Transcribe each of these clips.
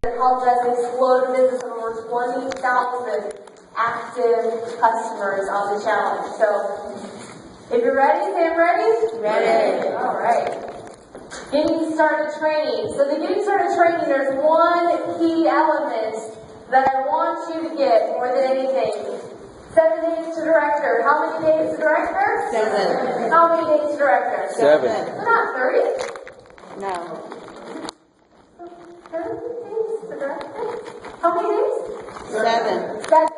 helped us explode a business of over 20,000 active customers on the challenge. So, if you're ready, say I'm ready? Ready. All right. Getting started training. So the getting started training, there's one key element that I want you to get more than anything. 7 days to director. How many days to director? 7. How many days to director? 7. So not 30. No. 30 days to director? How many days? 7. 7.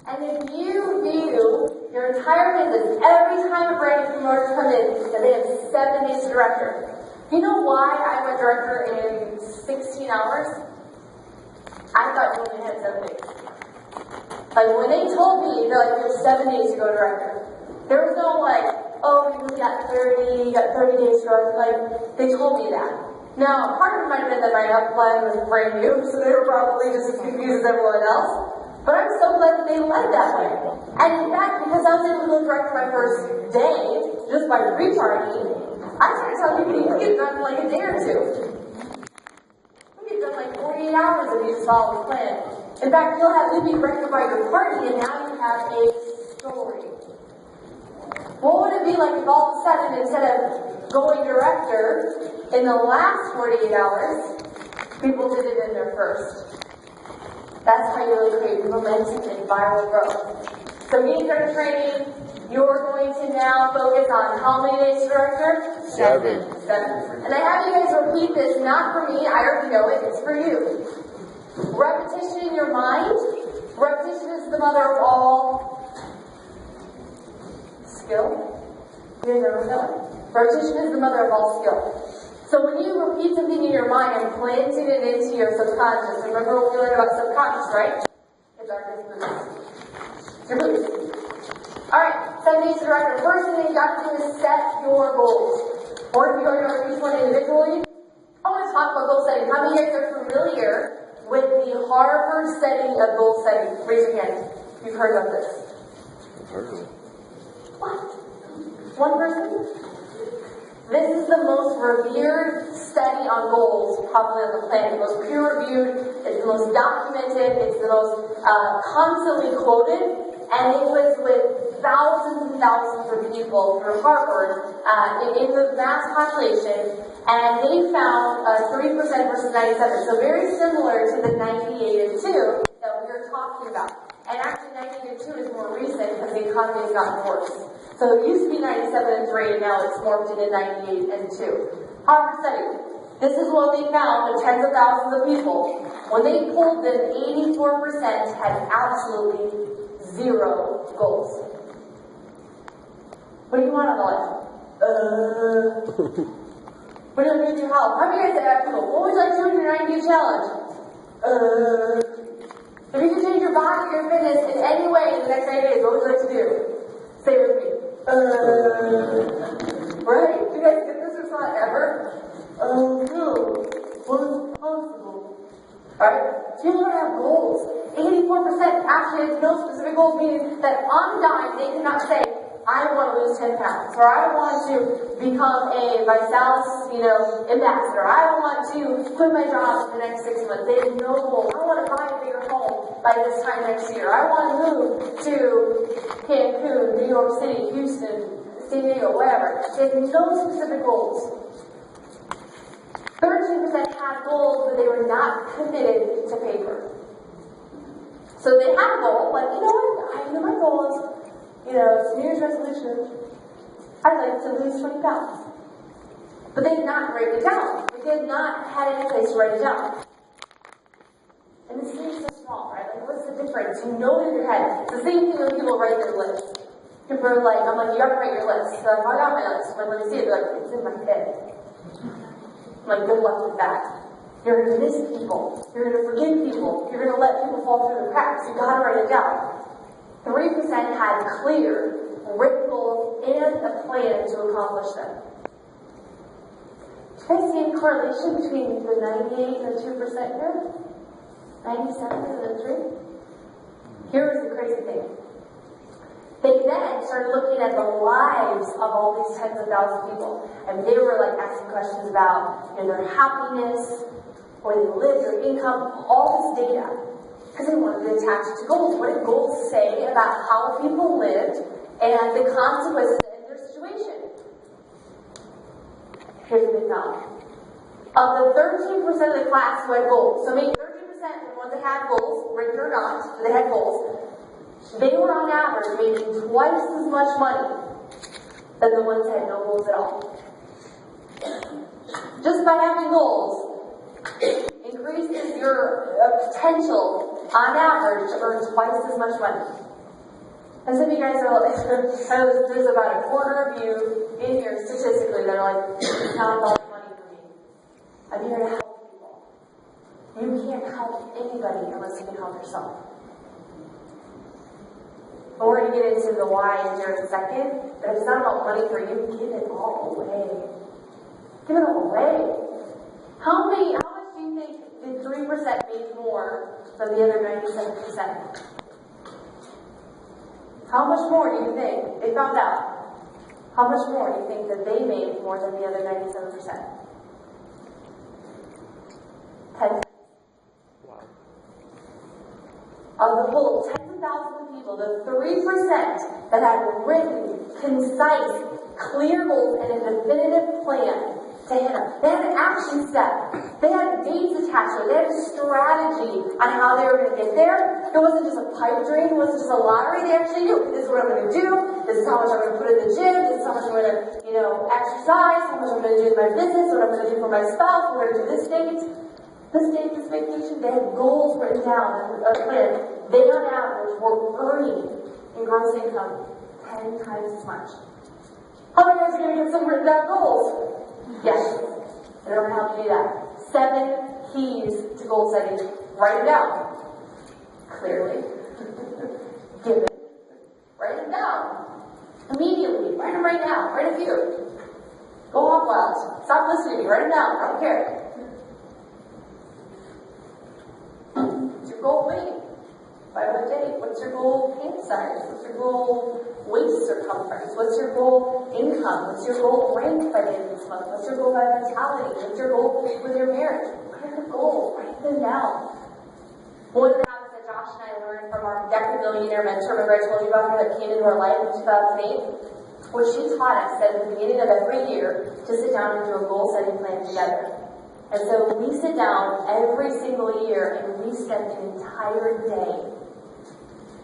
And if you view your entire business, every time a brand new promoter comes in, that they have 7 days to director. You know why I went director in 16 hours? I thought you only had 7 days. Like when they told me, they're like, you have 7 days to go director. There was no like, oh, you got 30 days to go. Like, they told me that. Now, part of it might have been that my upline was brand new, so they were probably just as confused as everyone else. But I'm so glad that they led that way. And in fact, because I was able to go direct my first day, just by retargeting, I started telling people you can get done in like a day or two. You can get done like 48 hours if you just follow the plan. In fact, you'll be directed by your party, and now you have a story. What would it be like if all of a sudden, instead of going director in the last 48 hours, people did it in their first? That's how you really create momentum and viral growth. So getting started training, you're going to now focus on how many days to director? 7. 7. And I have you guys repeat this, not for me, I already know it, it's for you. Repetition in your mind. Repetition is the mother of all skill. You guys ever know it? Repetition is the mother of all skill. So when you repeat something in your mind and planting it into your subconscious, remember what we learned about subconscious, right? It's our boost. It's your boost. Alright, 7 days to director. First thing that you got to do is set your goals. Or if you already know each one individually, I want to talk about goal setting. How many of you guys are familiar with the Harvard setting of goal setting? Raise your hand. You've heard about this. I've heard of it. What? One person? This is the most revered study on goals probably on the planet. The most peer-reviewed, it's the most documented, it's the most constantly quoted, and it was with thousands and thousands of people through Harvard in the mass population, and they found 3% versus 97, so very similar to the 98 and 2 that we were talking about. And actually 98 and 2 is more recent because the economy has gotten worse. So it used to be 97 and 3, and now it's morphed into 98 and 2. Harvard study. This is what they found with tens of thousands of people. When they polled them, 84% had absolutely 0 goals. What do you want out of life? What do you want to do your health? How many of you guys have people? What would you like to do in your 90-day challenge? If you could change your body, your fitness in any way in the next 90 days, what would you like to do? Say it with me. Right? Do you guys get this response ever? No. What's possible? Alright? People don't have goals. 84% actually has no specific goals, meaning that on a dime they cannot say, I want to lose 10 pounds, or I want to become a Visalis, ambassador. I want to quit my job in the next 6 months. They have no goal. I want to buy a bigger home by this time next year. I want to move to Cancun, New York City, Houston, San Diego, wherever. They have no specific goals. 13% had goals, but they were not committed to paper. So they had a goal, like, you know what? I know my goal is, it's New Year's resolution. I'd like to lose 20 pounds. But they did not write it down. They did not have any place to write it down. And this seems so small, right? Like, what's the difference? You know it in your head. It's the same thing when people write their list. People are like, I'm like, you gotta write your list. So if I got my list, I'm like, let me see it. They're like, it's in my head. I'm like, good luck with that. You're gonna miss people. You're gonna forget people. You're gonna let people fall through the cracks. You gotta write it down. 3% had clear, written goals and a plan to accomplish them. Do you guys see any correlation between the 98 and the 2% here? 97 and the 3? Here's the crazy thing. They then started looking at the lives of all these tens of thousands of people. And they were like asking questions about their happiness, where they live, their income, all this data. Because they wanted to attach it to goals. What did goals say about how people lived and the consequences in their situation? Here's what they found. Of the 13% of the class who had goals, so maybe 30% were the ones that had goals, written or not, but they had goals, they were on average making twice as much money than the ones that had no goals at all. Just by having goals increases your potential on average to earn twice as much money. And some of you guys are like, there's about a quarter of you in here statistically that are like, it's not a lot of money for me. I'm here to help people. You can't help anybody unless you can help yourself. But we're going to get into the why in just a second. But if it's not about money for you, give it all away. Give it all away. How much do you think the 3% made more than the other 97%? How much more do you think? They found out. How much more do you think that they made more than the other 97%? 10. Wow. Of the whole tens of thousands of people, the 3% that had written, concise, clear goals and a definitive plan to hit them. They had an action step. They had dates attached to it. They had a strategy on how they were going to get there. It wasn't just a pipe dream. It wasn't just a lottery. They actually knew, this is what I'm going to do. This is how much I'm going to put in the gym. This is how much I'm going to, exercise. How much I'm going to do in my business. What I'm going to do for my spouse. We're going to do this date. This date, this vacation. They had goals written down. They on average were earning in gross income 10 times as much. How many of you guys are going to get some written down goals? Yes. I don't know how to do that. 7 keys to goal setting. Write them down. Clearly. Give it. Write them down. Immediately. Write them right now. Write a few. Go off loud. Stop listening to me. Write them down. I don't care. What's your goal weight? By what date? What's your goal pant size? What's your goal waist circumference? What's your goal income? What's your goal rank by the end of this month? What's your goal by mentality? What's your goal with your marriage? What are the goals? Write them down. One of the habits that Josh and I learned from our Millionaire mentor, remember I told you about her that came into our life in 2008? What she taught us at the beginning of every year to sit down and do a goal setting plan together. And so we sit down every single year and we spend an entire day.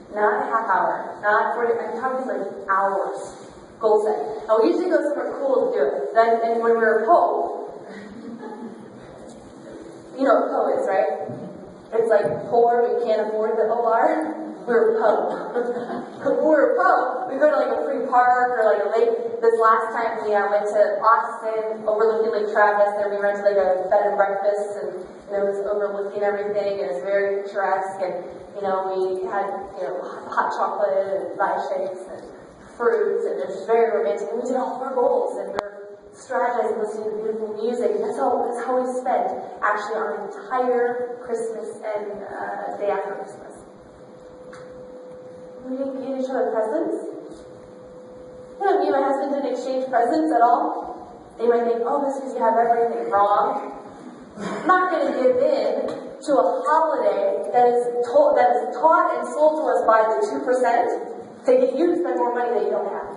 Not a half hour, not 40, I'm talking like hours. Goal setting. Now we usually go somewhere cool to do it. And when we were a Poe, you know what Poe is, right? It's like poor, but you can't afford the OR. We were Poe. We were Poe. We go to like a free park or like a lake. This last time we went to Austin, overlooking Lake Travis. There we rented like a bed and breakfast, and it was overlooking everything. It was very picturesque, and we had hot chocolate and rice shakes and fruits, and it was very romantic. And we did all of our goals, and we were strategizing, listening to beautiful music. And that's how we spent actually our entire Christmas and day after Christmas. We didn't give each other presents. Me and my husband didn't exchange presents at all. They might think, oh, this is because you have everything wrong. I'm not going to give in to a holiday that is taught and sold to us by the 2% to get you to spend more money that you don't have.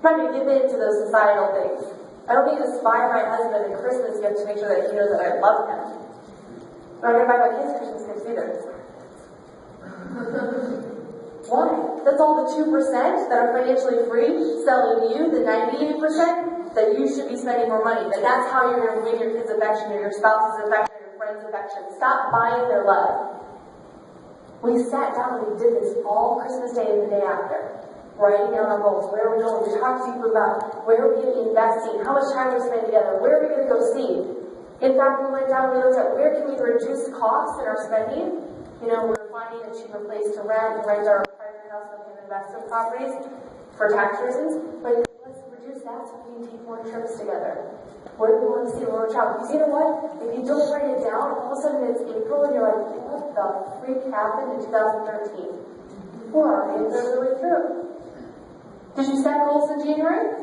I'm not going to give in to those societal things. I don't need to spy my husband a Christmas gift to make sure that he knows that I love him. I'm not going to buy my kids Christmas gifts either. Why? That's all the 2% that are financially free selling you the 98% that you should be spending more money. That's how you're going to win your kids' affection or your spouse's affection or your friend's affection. Stop buying their love. We sat down and we did this all Christmas Day and the day after. Writing down our goals. Where are we going? We talked to people about where are we going to be investing? How much time are we spending together? Where are we going to go see? In fact, we went down and we looked at where can we reduce costs in our spending. We're finding a cheaper place to rent our private house so we can invest in properties for tax reasons. But let's reduce that so we can take more trips together. Where do we want to see where we're traveling? Because you know what? If you don't write it down, all of a sudden it's April and you're like, what the freak happened in 2013? We're already midway through. Did you set goals in January?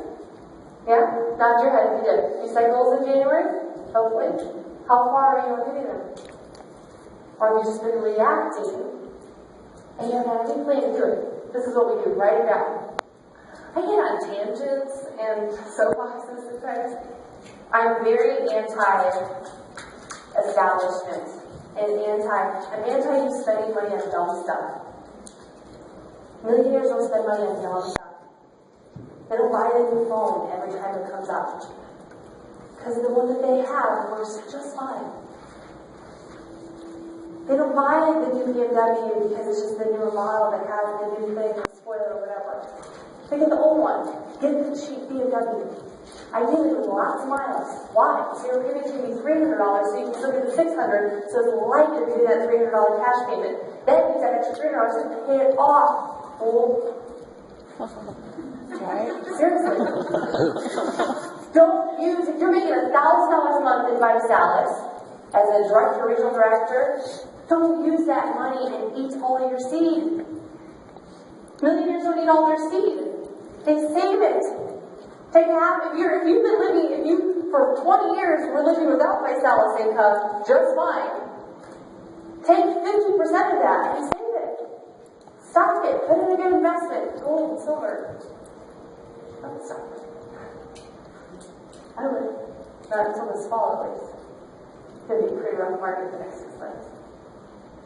Yeah? Nod your head if you did. You set goals in January? Hopefully. How far are you on getting them? Or have you just been reacting and you haven't had any plan to do it? This is what we do. Write it down. I get on tangents and soapboxes sometimes. I'm very anti-establishment and I'm anti you spending money on dumb stuff. Millionaires don't spend money on dumb stuff. They don't buy a new phone every time it comes out. Because the one that they have works just fine. They don't buy the new BMW because it's just the newer model that has the new thing, the spoiler or whatever. They get the old one. Get the cheap BMW. Ideally with lots of miles. Why? So your payment's going to be $300, so you can still get the $600, so it's like you're getting that $300 cash payment. Then use that extra $300 to pay it off. Fool. Right? Seriously. Don't use, if you're making $1,000 a month in Visalis as a director, regional director, don't use that money and eat all of your seed. Millionaires don't eat all their seed. They save it. Take half. If you've been living, for 20 years were living without Visalis income, just fine. Take 50% of that and save it. Stock it. Put it in a good investment. Gold and silver. Don't stop. I would. Not until this fall, at least. It's going to be a pretty rough market the next 6 months.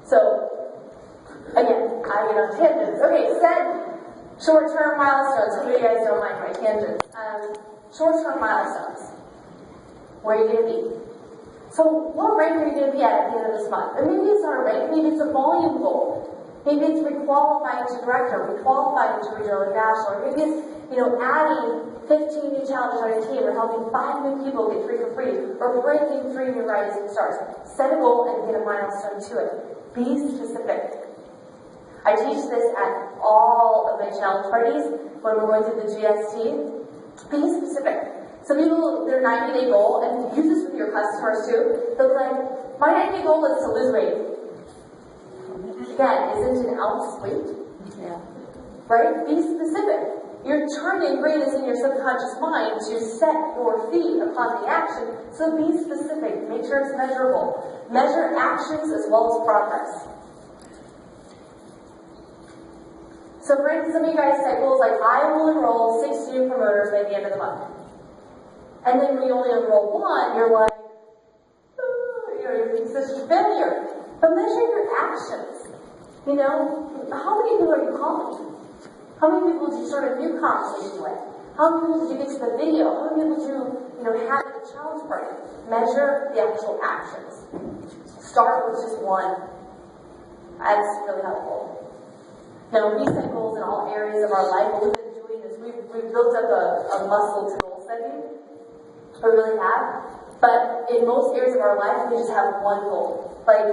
So, again, I get on tangents. Okay, set short-term milestones. Some of you guys don't mind my tangents. Short-term milestones. Where are you going to be? So, what rank are you going to be at the end of this month? And maybe it's not a rank. Maybe it's a volume goal. Maybe it's requalifying to director, requalifying to regional and national. Or maybe it's, adding 15 new challenges on your team, or helping 5 new people get 3 for free, or breaking 3 new rising stars. Set a goal and get a milestone to it. Be specific. I teach this at all of my challenge parties when we're going through the GST. Be specific. Some people, their 90-day goal, and use this with your customers too, they'll be like, my 90-day goal is to lose weight. Again, isn't an ounce weight? Yeah. Right? Be specific. You're turning greatness in your subconscious mind to set your feet upon the action, so be specific. Make sure it's measurable. Measure actions as well as progress. So for instance, some of you guys set goals like, I will enroll 6 new promoters by the end of the month. And then when you only enroll 1, you're like, you're such a failure. But measure your actions. How many people are you calling? How many people did you start a new conversation with? How many people did you get to the video? How many people did you, have at the challenge party? Measure the actual actions. Start with just 1. That's really helpful. Now, we set goals in all areas of our life. What we've been doing is we've built up a muscle to goal setting. We really have. But in most areas of our life, we just have 1 goal. Like,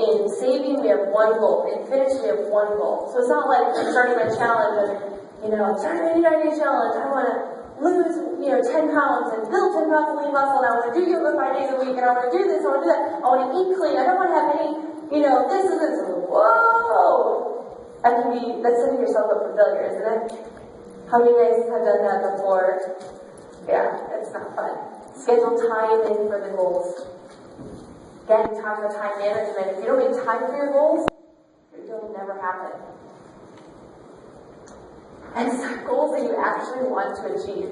in saving, we have 1 goal. In finishing, we have 1 goal. So it's not like I'm starting my challenge and, I'm starting my 89-day challenge. I want to lose, 10 pounds and build 10 pounds of lean muscle. And I want to do yoga 5 days a week. And I want to do this. I want to do that. I want to eat clean. I don't want to have any, this is this. Whoa! That's setting yourself up for failure, isn't it? How many of you guys have done that before? Yeah, it's not fun. Schedule time in for the goals. Again, time for time management. If you don't make time for your goals, it'll never happen. And set goals that you actually want to achieve.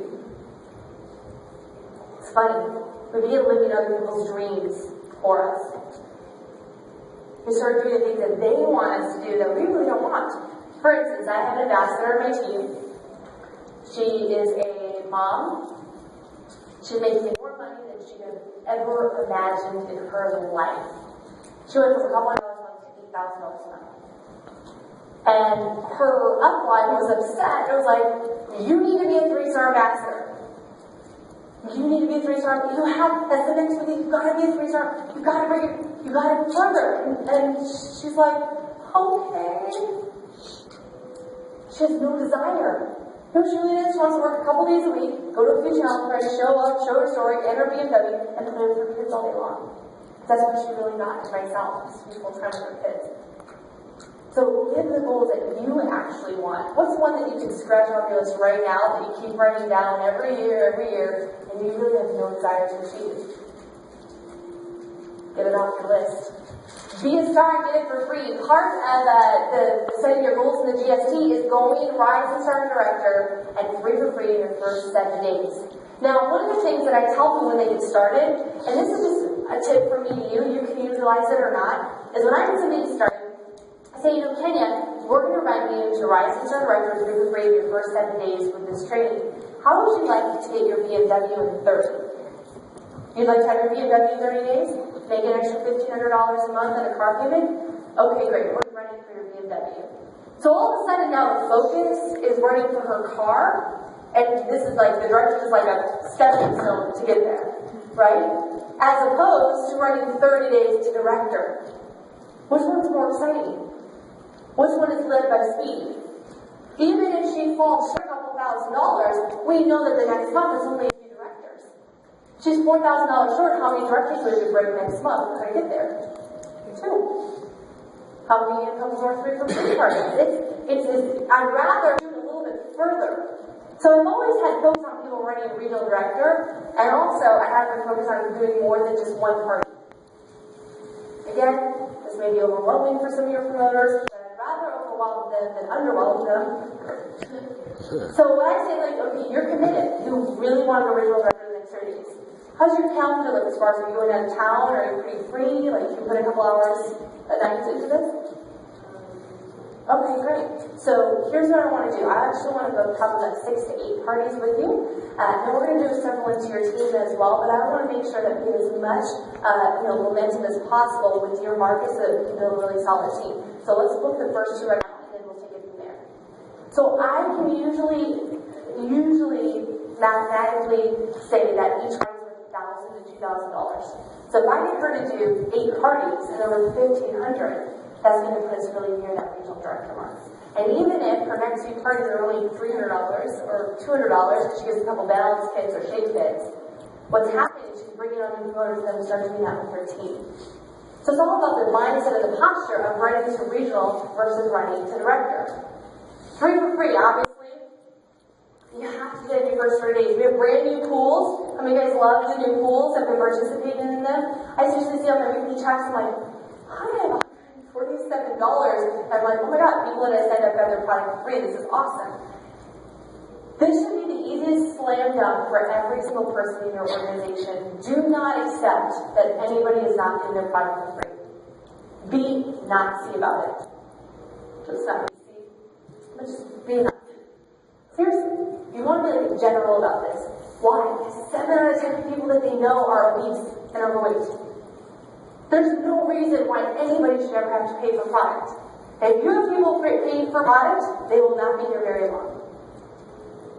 It's funny. We begin living other people's dreams for us. We start doing the things that they want us to do that we really don't want. For instance, I have an ambassador on my team. She is a mom. She makes more money than she could have ever imagined in her life. She went from a couple $100 a month to $8,000 a month. And her upline was upset. It was like, you need to be a 3-star ambassador. You need to be a 3-star. You have, that's the next thing. You've got to be a 3-star. You've got to bring it. You got it further. And she's like, okay. She has no desire. No, she really just wants to work a couple days a week, go to a few challenge parties, show up, show her story, enter BMW, and play with her kids all day long. That's what she really got to myself, is full time with her kids. So live the goals that you actually want. What's one that you can scratch off your list right now that you keep writing down every year, and you really have no desire to achieve? Get it off your list. Be a star and get it for free. Part of the setting your goals in the GST is going, rising star director, and free for free in your first 7 days. Now, one of the things that I tell people when they get started, and this is just a tip from me to you can utilize it or not, is when I get somebody started, I say, Kenya, we're going to run you to rising star director free for free in your first 7 days with this training. How would you like to get your BMW in 30? You'd like to have your BMW in 30 days? Make an extra $1,500 a month on a car payment? Okay, great. We're running for your BMW. So all of a sudden now the focus is running for her car, and this is like, the direction is like a stepping stone to get there, right? As opposed to running 30 days to director. Which one's more exciting? Which one is led by speed? Even if she falls short a couple $1,000, we know that the next month is only a few directors. She's $4,000 short. How many directors would you break next month? How do you get there? 2. How many incomes are 3 for free parties? I'd rather do it a little bit further. So I've always had focus on people running a regional director, and also I have been focused on doing more than just one party. Again, this may be overwhelming for some of your promoters, but I'd rather overwhelm them than underwhelm them. So when I say, like, okay, you're committed, you really want a regional director in the next 30 days. How's your calendar look as far as are you going out of town? Are you pretty free? Like, you put a couple hours a night into this? Okay, great. So here's what I want to do. I actually want to go probably like 6 to 8 parties with you. And we're going to do several into your team as well, but I want to make sure that we get as much momentum as possible with your markets so that we can build a really solid team. So let's book the first 2 right now, and then we'll take it from there. So I can usually mathematically say that each party is worth $1,000 to $2,000. So if I get her to do 8 parties and over $1,500, that's going to put us really near that regional director mark. And even if her next 2 parties are only $300 or $200 because she gets a couple balance kits or shake kits, what's happening is she's bringing on new promoters and start doing that with her team. So it's all about the mindset and the posture of running to regional versus running to director. Free for free, obviously. You have to get in your first 30 days. We have brand new pools. How many of you guys love the new pools? Have been participating in them? I usually see on my weekly checks, I'm like, I have $47. I'm like, oh my god, people that I signed up got their product for free. This is awesome. This should be the easiest slam dunk for every single person in your organization. Do not accept that anybody is not getting their product for free. Be Nazi about it. Just not be, but just be Nazi. Seriously, you want to be like general about this. Why? Because 7 out of 10 people that they know are obese and overweight. There's no reason why anybody should ever have to pay for product. If you have people paying for product, they will not be here very long.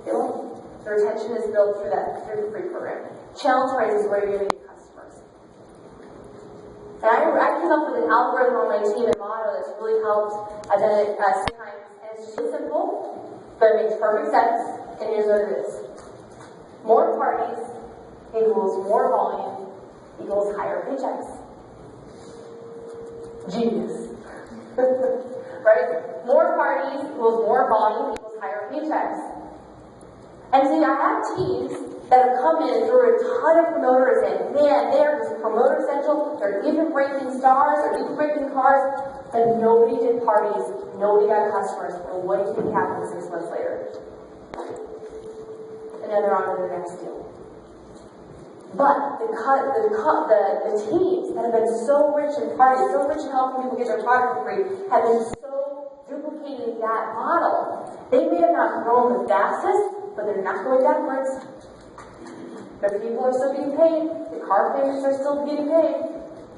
They won't. The retention is built through that through the free program. Challenge price is where you're going to get customers. And I came up with an algorithm on my team and motto that's really helped. I've done it 6 times, and it's just really simple, but it makes perfect sense. And here's what it is: more parties equals more volume equals higher paychecks. Genius. Right? More parties equals more volume equals higher paychecks. And see, I have teams that have come in and threw a ton of promoters in. Man, they're just promoter essential. They're even breaking stars, they're even breaking cars, but nobody did parties, nobody got customers. And what do you think happened 6 months later? And then they're on to the next deal. But the teams that have been so rich in parties, so rich in helping people get their product for free, have been so duplicating that model. They may have not grown the fastest, but they're not going backwards. The people are still getting paid. The car payments are still getting paid.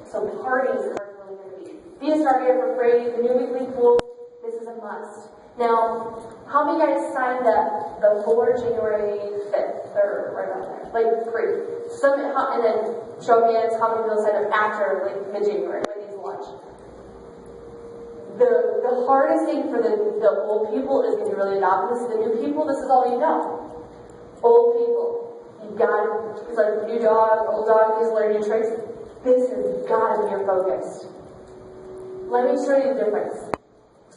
So parties are really going to be a star here for free. The new weekly pool, this is a must. Now, how many guys signed up before January 5th, or right around there? Like, free. And then show me how many people signed up after, like, mid-January, when these launch. The hardest thing for the old people is going to really adopt this. The new people, this is all you know. Old people, you got it. It's like new dog, old dog, needs to learn new tricks. This has got to be your focus. Let me show you the difference.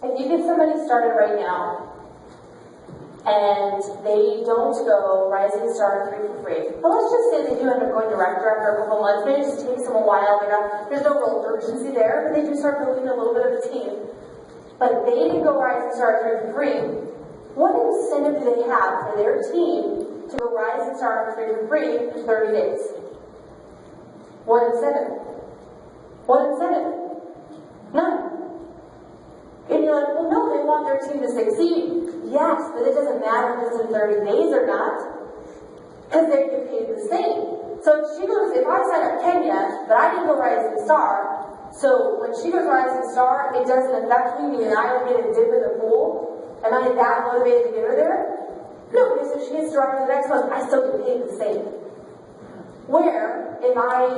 If you get somebody started right now, and they don't go Rising Star 3 for free. But let's just say they do end up going director after a couple months. Maybe it just takes them a while. There's no real urgency there, but they do start building a little bit of a team. But they didn't go Rising Star 3 for free. What incentive do they have for their team to go Rising Star 3 for free in 30 days? What incentive? What incentive? None. And you're like, well, no, they want their team to succeed. Yes, but it doesn't matter if it's in 30 days or not, because they get paid the same. So if I sign up Kenya, but I didn't go Rising Star, so when she goes Rising Star, it doesn't affect me, meaning I don't get a dip in the pool. Am I that motivated to get her there? No, because if she gets director the next month, I still get paid the same. Where, if I,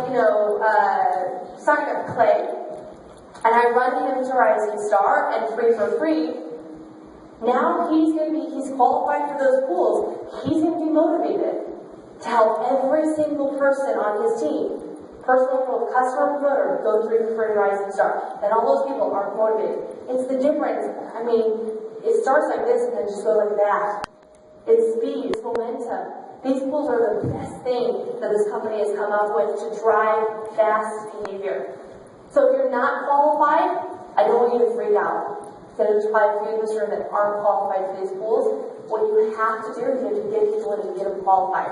sign up Clay, and I run him to Rising Star and free for free, now he's qualified for those pools. He's going to be motivated to help every single person on his team. Personal growth, customer promoter, go 3 for free to Rising Star. And all those people aren't motivated. It's the difference. I mean, it starts like this and then just goes like that. It's speed, it's momentum. These pools are the best thing that this company has come up with to drive fast behavior. So if you're not qualified, I don't want you to freak out. Because there's probably a few in this room that aren't qualified for these pools. What you have to do is you have to get people in and get them qualified.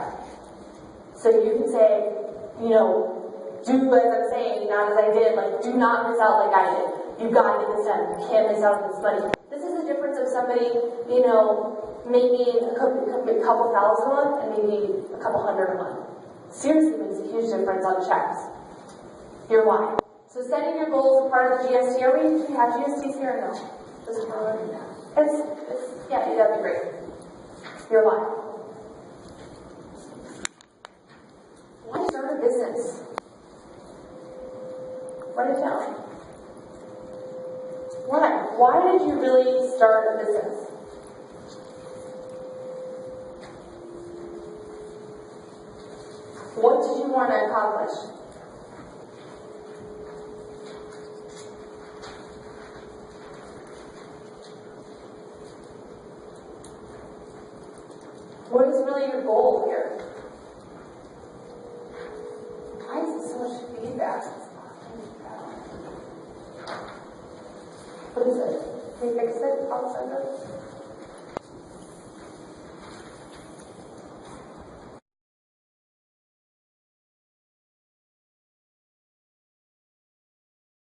So you can say, do as I'm saying, not as I did. Like, do not miss out like I did. You've got to get this done. You can't miss out on this money. This is the difference of somebody, maybe a couple thousand a month and maybe a couple hundred a month. Seriously, makes a huge difference on checks. Here's why. So setting your goals as part of the GST. Do we have GSTs here or no? This is that'd be great. Here's why. Why start a business? Write it down. Why? Why did you really start a business? What did you want to accomplish? What is really your goal here? Why is it so much feedback? What is it? Can you fix it, call center?